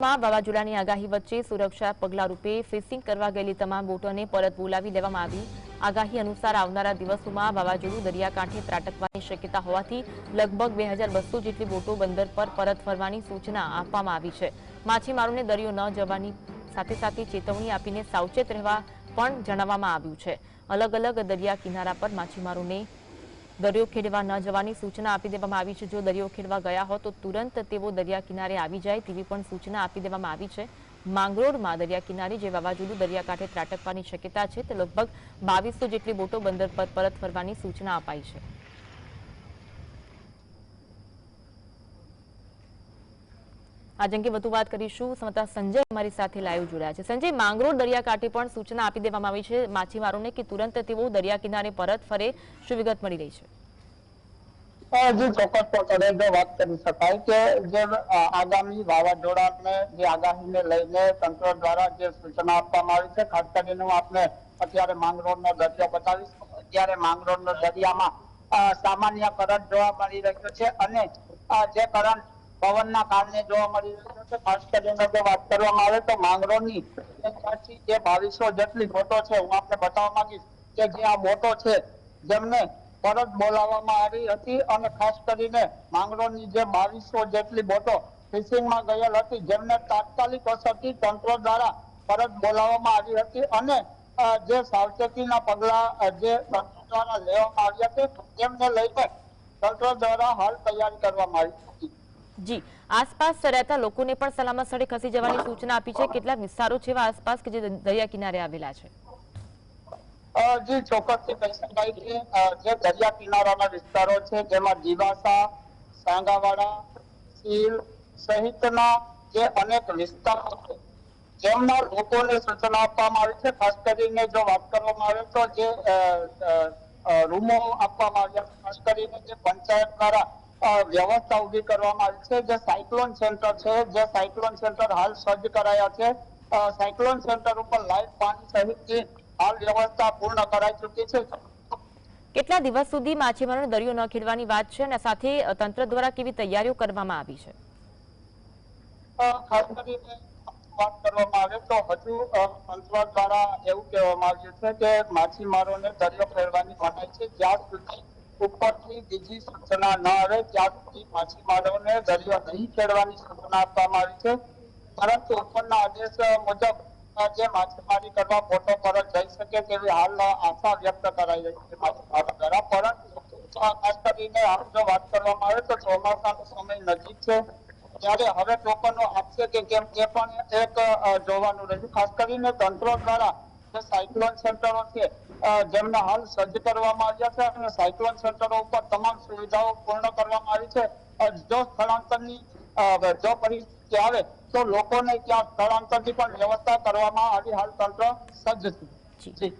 વાવાઝોડાની આગાહી વચ્ચે સુરક્ષા પગલા રૂપે ફિશિંગ કરવા ગયેલી તમામ બોટોને પરત બોલાવી લેવામાં આવી। આગાહી અનુસાર આવનારા દિવસોમાં વાવાઝોડું દરિયાકાંઠે ત્રાટકવાની શક્યતા હોવાથી લગભગ 2200 જેટલી બોટો બંદર પર પરત ફરવાની સૂચના આપવામાં આવી છે। માછીમારોને દરિયો ન જવાની સાથે સાથે ચેતવણી આપીને સાવચેત રહેવા પણ જણાવવામાં આવ્યું છે। અલગ અલગ દરિયા કિનારા પર માછીમારોને દરિયો ખેડવા ન જવાની સૂચના આપી દેવામાં આવી છે। જો દરિયો ખેડવા ગયા હોય તો તુરંત તેઓ દરિયા કિનારે આવી જાય તેવી પણ સૂચના આપી દેવામાં આવી છે। માંગરોળમાં દરિયા કિનારે જે વાવાઝોડું દરિયાકાંઠે ત્રાટકવાની શક્યતા છે તે લગભગ 2200 જેટલી બોટો બંદર પર પરત ફરવાની સૂચના અપાઈ છે। આજ અંગે વધુ વાત કરીશું। સંવાદદાતા સંજય અમારી સાથે લાઈવ જોડાયા છે। સંજય, માંગરોળ દરિયાકાંઠે પણ સૂચના આપી દેવામાં આવી છે માછીમારોને કે તુરંત તેઓ દરિયા કિનારે પરત ફરે, શું વિગત મળી રહી છે? જી ચોક્કસપણે જો વાત કરી શકાય કે જે આગામી વાવાઝોડાને જે આગાહીને લઈને તંત્ર દ્વારા જે સૂચના આપવામાં આવી છે, ખાસ કરીને હું આપને અત્યારે માંગરોળનો દરિયો બતાવીશ। અત્યારે માંગરોળનો દરિયામાં સામાન્ય કરંટ જોવા મળી રહ્યો છે અને જે કરંટ પવનના કારણે જોવા મળી રહ્યો છે। ખાસ કરીને જો વાત કરવામાં આવે તો માંગરોળની 2200 જેટલી બોટો છે। હું આપને બતાવવા માંગીશ કે જે આ બોટો છે જેમને પરત બોલાવવામાં આવી હતી અને ખાસ કરીને માંગરોળની જે 2200 જેટલી બોટો ફિશિંગમાં ગયેલ હતી જેમને તાત્કાલિક અસરથી તંત્ર દ્વારા પરત બોલાવવામાં આવી હતી અને જે સાવચેતીના પગલા જે તંત્ર દ્વારા લેવામાં આવ્યા છે તેમને લઈને તંત્ર દ્વારા હાલ તૈયારી કરવામાં આવી હતી। જી, આસપાસ રહેતા લોકોને પણ સલામત સ્થળે ખસી જવાની સૂચના આપી છે। કેટલાક વિસ્તારો છે એવા આસપાસ કે જે દરિયા કિનારે આવેલા છે? જી ચોક્કસથી કહી શકાય કે જે દરિયા કિનારાના વિસ્તારો છે જેમાં જીવાસા, સાંગાવાડા, સીલ સહિતના જે અનેક વિસ્તારો છે જેમના લોકોને સૂચના આપવામાં આવી છે। ખાસ કરીને જો વાત કરવામાં આવે તો જે રૂમો આપવામાં આવ્યા છે, ખાસ કરીને જે પંચાયત દ્વારા વ્યવસ્થા ઉભી કરવામાં આવી છે। જે સાયક્લોન સેન્ટર છે, જે સાયક્લોન સેન્ટર હાલ સજ્જ કરાયા છે। સાયક્લોન સેન્ટર ઉપર લાઈટ, પાણી સહિતની હાલ વ્યવસ્થા પૂર્ણ કરાઈ ચૂકી છે। કેટલા દિવસ સુધી માછીમારોને દરિયો ન ખેડવાની વાત છે અને સાથે તંત્ર દ્વારા કેવી તૈયારીઓ કરવામાં આવી છે? ખાસ કરીને વાત કરવામાં આવે તો હજુ તંત્ર દ્વારા એવું કહેવામાં આવ્યું છે કે માછીમારોને દરિયો ખેડવાની મનાઈ છે। જ્યાં સુધી ઉપરથી બીજી સૂચના ન આવે ત્યાં સુધી માછીમારોને દરિયો નહીં ખેડવાની સૂચના આપવામાં આવી છે। પરંતુ ઉપરના આદેશ મુજબ જે માછીમારી કરવા બોટો પરત જઈ શકે તેવી હાલ આશા વ્યક્ત કરાઈ રહી છે માછીમારો દ્વારા। પરંતુ ખાસ કરીને જો વાત કરવામાં આવે તો ચોમાસાનો સમય નજીક છે ત્યારે હવે ટોકનો આપશે કે કેમ તે પણ એક જોવાનું રહ્યું। ખાસ કરીને તંત્ર દ્વારા જે સાયક્લોન સેન્ટરો છે જેમને હાલ સજ્જ કરવામાં આવ્યા છે અને સાયક્લોન સેન્ટરો ઉપર તમામ સુવિધાઓ પૂર્ણ કરવામાં આવી છે। જો સ્થળાંતરની જો પરિસ્થિતિ આવે તો લોકોને ત્યાં સ્થળાંતરની પણ વ્યવસ્થા કરવામાં આવી હાલ તંત્ર સજ્જ છે। જી, જી।